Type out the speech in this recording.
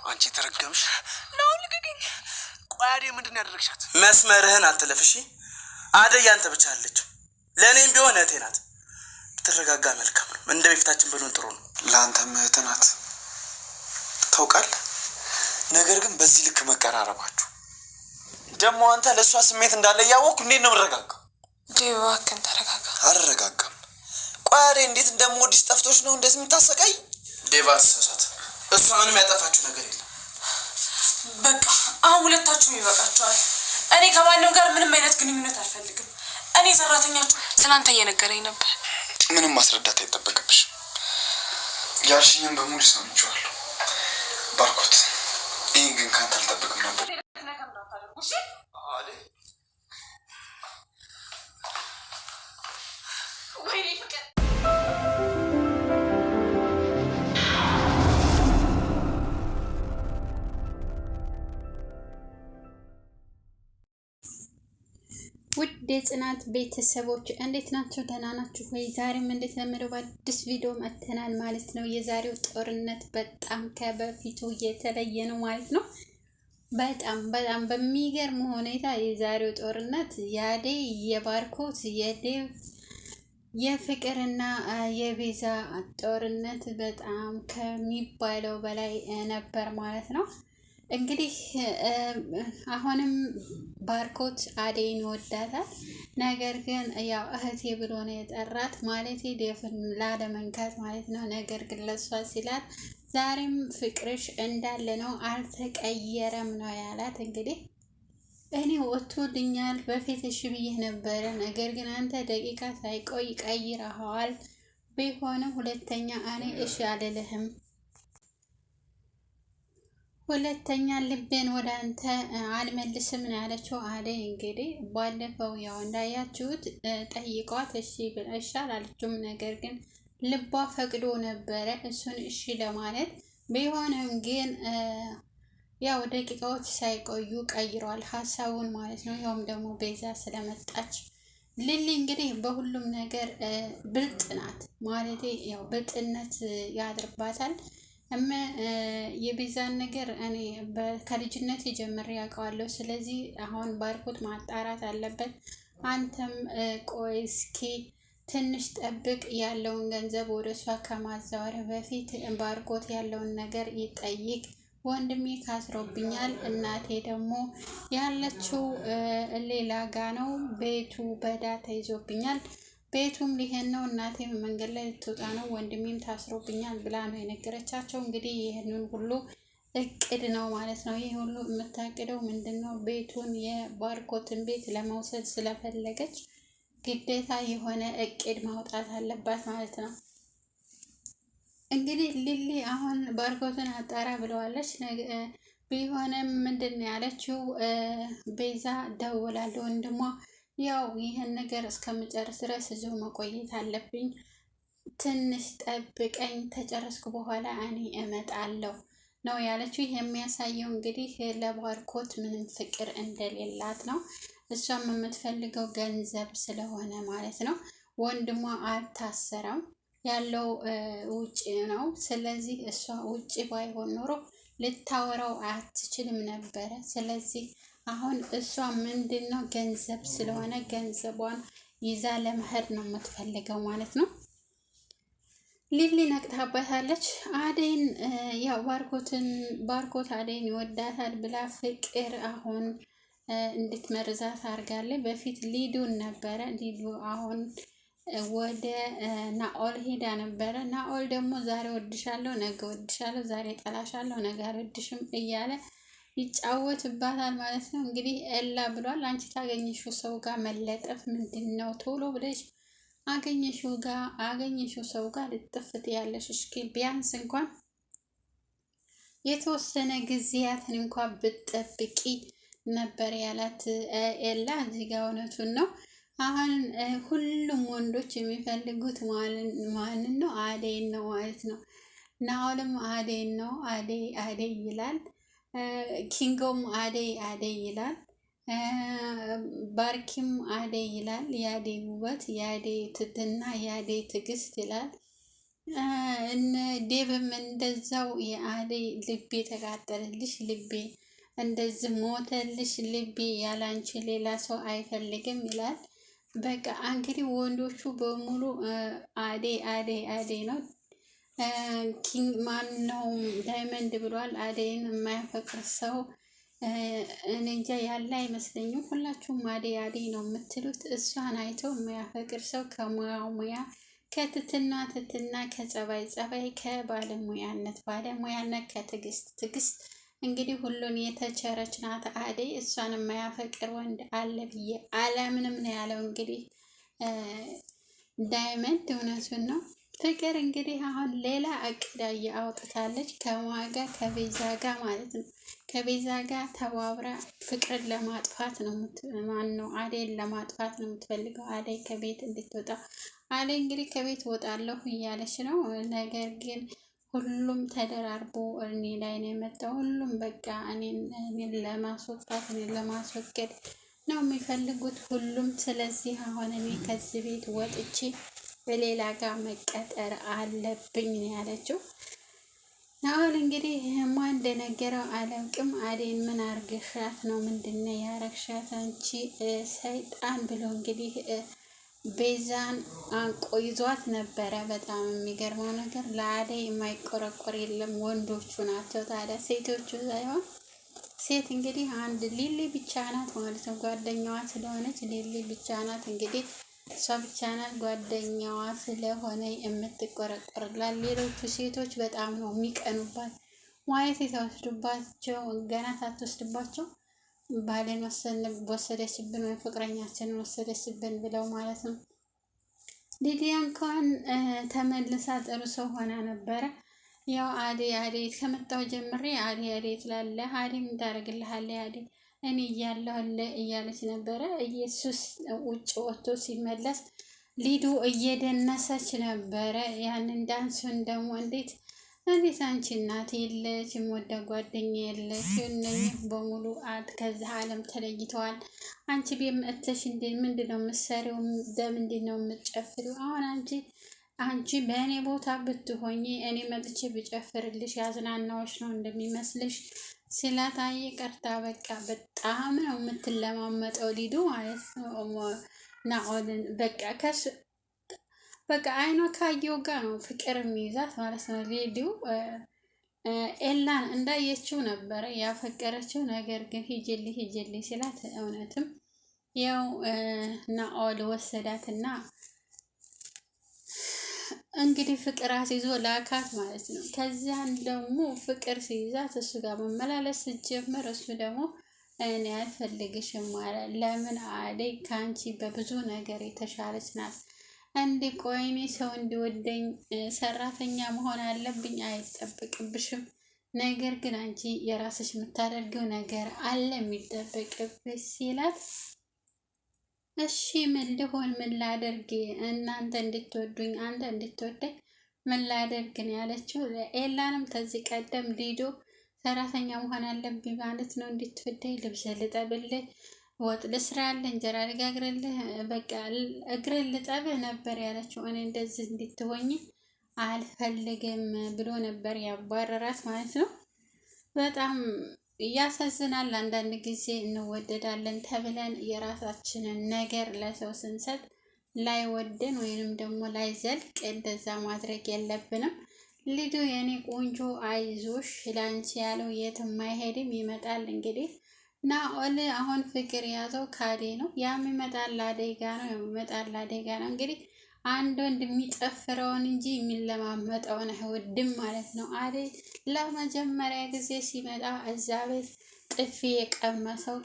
አንቺ ተረገምሽ ነው። ልቀቂኝ። ቆይ አደይ ምንድን ያደረግሻት? መስመርህን አትለፍሺ። አደይ አንተ ብቻ አለችው። ለእኔም ቢሆን እህቴ ናት። ብትረጋጋ መልካም ነው። እንደ በፊታችን ብንሆን ጥሩ ነው። ለአንተም እህት ናት ታውቃለህ። ነገር ግን በዚህ ልክ መቀራረባችሁ ደግሞ አንተ ለእሷ ስሜት እንዳለ እያወቅሁ እንዴት ነው የምረጋጋው? ዴቭ እባክህን ተረጋጋ። አልረጋጋም። ቆይ አደይ እንዴት እንደምወድሽ ጠፍቶሽ ነው እንደዚህ የምታሰቃይ? ዴቭ አትሳሳት። እሷ ምንም ያጠፋችሁ ነገር የለም። በቃ አሁን ሁለታችሁም ይበቃችኋል። እኔ ከማንም ጋር ምንም አይነት ግንኙነት አልፈልግም። እኔ ሰራተኛችሁ ስላንተ እየነገረኝ ነበር። ምንም ማስረዳት አይጠበቅብሽ። ያልሽኝም በሙሉ ሰምቼዋለሁ ባርኮት። ይህን ግን ካንተ አልጠብቅም ነበር። ውድ የጽናት ቤተሰቦች እንዴት ናችሁ? ደህና ናችሁ ወይ? ዛሬም እንዴት ለምደው በአዲስ ቪዲዮ መጥተናል ማለት ነው። የዛሬው ጦርነት በጣም ከበፊቱ የተለየ ነው ማለት ነው። በጣም በሚገርም ሁኔታ የዛሬው ጦርነት የአደይ የባርኮት የዴቭ የፍቅርና የቤዛ ጦርነት በጣም ከሚባለው በላይ ነበር ማለት ነው። እንግዲህ አሁንም ባርኮት አደይን ይወዳታል። ነገር ግን ያው እህቴ ብሎ ነው የጠራት ማለት ዴቭን ላለመንካት ማለት ነው። ነገር ግን ለሷ ሲላት ዛሬም ፍቅርሽ እንዳለ ነው አልተቀየረም ነው ያላት። እንግዲህ እኔ ወጥቶልኛል በፊት እሺ ብዬ ነበረ፣ ነገር ግን አንተ ደቂቃ ሳይቆይ ቀይረኸዋል። ቢሆንም ሁለተኛ እኔ እሺ አልልህም፣ ሁለተኛ ልቤን ወደ አንተ አልመልስም ነው ያለችው አደይ። እንግዲህ ባለፈው ያው እንዳያችሁት ጠይቋት እሺ አላለችውም። ነገር ግን ልቧ ፈቅዶ ነበረ እሱን እሺ ለማለት። ቢሆንም ግን ያው ደቂቃዎች ሳይቆዩ ቀይሯል ሀሳቡን ማለት ነው። ያውም ደግሞ ቤዛ ስለመጣች ሊሊ እንግዲህ በሁሉም ነገር ብልጥ ናት ማለት ያው ብልጥነት ያድርባታል። የቤዛን ነገር እኔ ከልጅነት ጀምሬ ያውቀዋለሁ። ስለዚህ አሁን ባርኮት ማጣራት አለበት። አንተም ቆይ እስኪ ትንሽ ጠብቅ፣ ያለውን ገንዘብ ወደ እሷ ከማዛወር በፊት ባርኮት ያለውን ነገር ይጠይቅ። ወንድሜ ካስሮብኛል፣ እናቴ ደግሞ ያለችው ሌላ ጋ ነው፣ ቤቱ በዳ ተይዞብኛል፣ ቤቱም ሊሄን ነው፣ እናቴም መንገድ ላይ ልትወጣ ነው፣ ወንድሜም ታስሮብኛል ብላ ነው የነገረቻቸው። እንግዲህ ይህንን ሁሉ እቅድ ነው ማለት ነው። ይህ ሁሉ የምታቅደው ምንድን ነው? ቤቱን የባርኮትን ቤት ለመውሰድ ስለፈለገች ግዴታ የሆነ እቅድ ማውጣት አለባት ማለት ነው። እንግዲህ ሊሊ አሁን ባርኮትን አጣራ ብለዋለች። ቢሆንም ምንድን ነው ያለችው? ቤዛ ደውላለሁ ወንድሟ ያው ይህን ነገር እስከምጨርስ ድረስ እዚሁ መቆየት አለብኝ፣ ትንሽ ጠብቀኝ፣ ተጨረስኩ በኋላ እኔ እመጣለሁ ነው ያለችው። ይህ የሚያሳየው እንግዲህ ለባርኮት ምንም ፍቅር እንደሌላት ነው። እሷም የምትፈልገው ገንዘብ ስለሆነ ማለት ነው። ወንድሟ አልታሰረም፣ ያለው ውጭ ነው። ስለዚህ እሷ ውጭ ባይሆን ኖሮ ልታወራው አትችልም ነበረ። ስለዚህ አሁን እሷ ምንድን ነው ገንዘብ ስለሆነ ገንዘቧን ይዛ ለመሄድ ነው የምትፈልገው ማለት ነው። ሊሊ ነቅታባታለች አደይን። ያው ባርኮት አደይን ይወዳታል ብላ ፍቅር አሁን እንድትመርዛት አድርጋለች። በፊት ሊዱን ነበረ። ሊዱ አሁን ወደ ናኦል ሄዳ ነበረ። ናኦል ደግሞ ዛሬ ወድሻለሁ፣ ነገ ወድሻለሁ፣ ዛሬ ጠላሻለሁ፣ ነገ አልወድሽም እያለ ይጫወትባታል ማለት ነው። እንግዲህ ኤላ ብሏል፣ አንቺ ታገኘሽው ሰው ጋር መለጠፍ ምንድን ነው? ቶሎ ብለሽ አገኘሽው ሰው ጋር ልጥፍት ያለሽ። እስኪ ቢያንስ እንኳን የተወሰነ ጊዜያትን እንኳን ብትጠብቂ ነበር ያላት ኤላ። እዚህ ጋር እውነቱን ነው። አሁን ሁሉም ወንዶች የሚፈልጉት ማንን ነው? አደይን ነው ማለት ነው። ናኦልም አደይን ነው። አደይ ይላል። ኪንጎም አደይ ይላል። ባርኪም አደይ ይላል። የአደይ ውበት፣ የአደይ ትትና፣ የአደይ ትዕግስት ይላል። እነ ዴብም እንደዛው የአደይ ልቤ ተቃጠለልሽ፣ ልቤ እንደዚህ ሞተልሽ፣ ልቤ ያላንቺ ሌላ ሰው አይፈልግም ይላል። በቃ እንግዲህ ወንዶቹ በሙሉ አደይ አደይ አደይ ነው። ኪንግ ማን ነው ዳይመንድ ብሏል። አደይን የማያፈቅር ሰው እኔ እንጃ ያለ አይመስለኝም። ሁላችሁም አደይ አደይ ነው የምትሉት። እሷን አይተው የማያፈቅር ሰው ከሙያው ሙያ፣ ከትትና ትትና፣ ከጸባይ ጸባይ፣ ከባለሙያነት ባለሙያነት፣ ከትዕግስት ትዕግስት እንግዲህ ሁሉን የተቸረች ናት አደይ። እሷን የማያፈቅር ወንድ አለ ብዬ አላምንም ነው ያለው እንግዲህ ዳይመንድ። እውነቱን ነው። ፍቅር እንግዲህ አሁን ሌላ እቅድ አውጥታለች ከማጋ ከቤዛ ጋር ማለት ነው። ከቤዛ ጋር ተባብራ ፍቅርን ለማጥፋት ነው ማን ነው አደይን ለማጥፋት ነው የምትፈልገው። አደይ ከቤት እንድትወጣ። አደይ እንግዲህ ከቤት ወጣለሁ እያለች ነው። ነገር ግን ሁሉም ተደራርቦ እኔ ላይ ነው የመጣው። ሁሉም በቃ እኔን ለማስወጣት እኔን ለማስወገድ ነው የሚፈልጉት ሁሉም። ስለዚህ አሁን እኔ ከዚህ ቤት ወጥቼ በሌላ ጋር መቀጠር አለብኝ ነው ያለችው። አሁን እንግዲህ ማን እንደነገረው አላውቅም። አደይን ምን አርገሻት ነው? ምንድነው ያረግሻት አንቺ ሰይጣን ብሎ እንግዲህ ቤዛን አንቆ ይዟት ነበረ። በጣም የሚገርመው ነገር ለአደይ የማይቆረቆር የለም፣ ወንዶቹ ናቸው። ታዲያ ሴቶቹ ሳይሆን ሴት እንግዲህ አንድ ሊሊ ብቻ ናት ማለት ነው። ጓደኛዋ ስለሆነች ሊሊ ብቻ ናት እንግዲህ እሷ ብቻ ናት ጓደኛዋ ስለሆነ የምትቆረቆርላት። ሌሎቹ ሴቶች በጣም ነው የሚቀኑባት። ማየት የተወስዱባቸው ገና ሳትወስድባቸው ባሌን ወሰደችብን ወይ ፍቅረኛችንን ወሰደችብን ብለው ማለት ነው። ሊዲያ እንኳን ተመልሳ ጥሩ ሰው ሆና ነበረ። ያው አደይ አደይ ከመጣሁ ጀምሬ አደይ አደይ ትላለህ፣ አደይ ምን ታደርግልሃለህ፣ አደይ እኔ እያለሁ እያለች ነበረ። ኢየሱስ ውጭ ወጥቶ ሲመለስ ሊዱ እየደነሰች ነበረ። ያንን ዳንሱን ደግሞ እንዴት አንቺ እናት የለች፣ የምወዳ ጓደኛ የለች፣ እነኚህ በሙሉ ከዚህ ዓለም ተለይተዋል። አንቺ ቤት መጥተሽ ምንድን ነው የምትሰሪው? ለምንድን ነው የምትጨፍሪው? አሁን አንቺ በእኔ ቦታ ብትሆኚ እኔ መጥቼ ብጨፍርልሽ ያዝናናዎች ነው እንደሚመስልሽ ሲላታየ ቀርታ በቃ በጣም ነው የምትለማመጠው ሊዱ ማለት ነው። ናኦልን በቃ አይኗ ካየው ጋር ነው ፍቅር የሚይዛት ማለት ነው። ሊዱ ኤላን እንዳየችው ነበረ ያፈቀረችው። ነገር ግን ሂጅልኝ ሲላት እውነትም ያው ናኦል ወሰዳትና እንግዲህ ፍቅር አስይዞ ላካት ማለት ነው። ከዚያን ደግሞ ፍቅር ሲይዛት እሱ ጋር መመላለስ ስትጀምር እሱ ደግሞ እኔ አልፈልግሽም ማለት ለምን አደይ ከአንቺ በብዙ ነገር የተሻለች ናት። ቆይኔ ሰው እንዲወደኝ ሰራተኛ መሆን አለብኝ? አይጠበቅብሽም። ነገር ግን አንቺ የራስሽ የምታደርገው ነገር አለ የሚጠበቅብሽ ሲላት እሺ ምን ልሆን ምን ላደርግ? እናንተ እንድትወዱኝ አንተ እንድትወደኝ ምን ላደርግ ነው ያለችው። ኤላንም ከዚህ ቀደም ሊዱ ሰራተኛ መሆን አለብኝ ማለት ነው እንድትወደኝ፣ ልብስ ልጠብልህ፣ ወጥ ልስራልህ፣ እንጀራ ልጋግርልህ፣ በቃ እግርን ልጠብህ ነበር ያለችው። እኔ እንደዚህ እንድትሆኝ አልፈልግም ብሎ ነበር ያባረራት ማለት ነው። በጣም ያሳዝናል። አንዳንድ ጊዜ እንወደዳለን ተብለን የራሳችንን ነገር ለሰው ስንሰጥ ላይወደን ወይንም ደግሞ ላይዘልቅ እንደዛ ማድረግ የለብንም። ሊዱ የኔ ቆንጆ አይዞሽ፣ ላንቺ ያለው የትም አይሄድም ይመጣል። እንግዲህ ናኦል አሁን ፍቅር ያዘው ከአደይ ነው። ያም ይመጣል አደይ ጋ ነው፣ የሚመጣል አደይ ጋ ነው። እንግዲህ አንድ ወንድ የሚጨፍረውን እንጂ የሚለማመጠውን አይወድም ማለት ነው። አደይ ለመጀመሪያ ጊዜ ሲመጣ እዛ ቤት ጥፊ የቀመሰው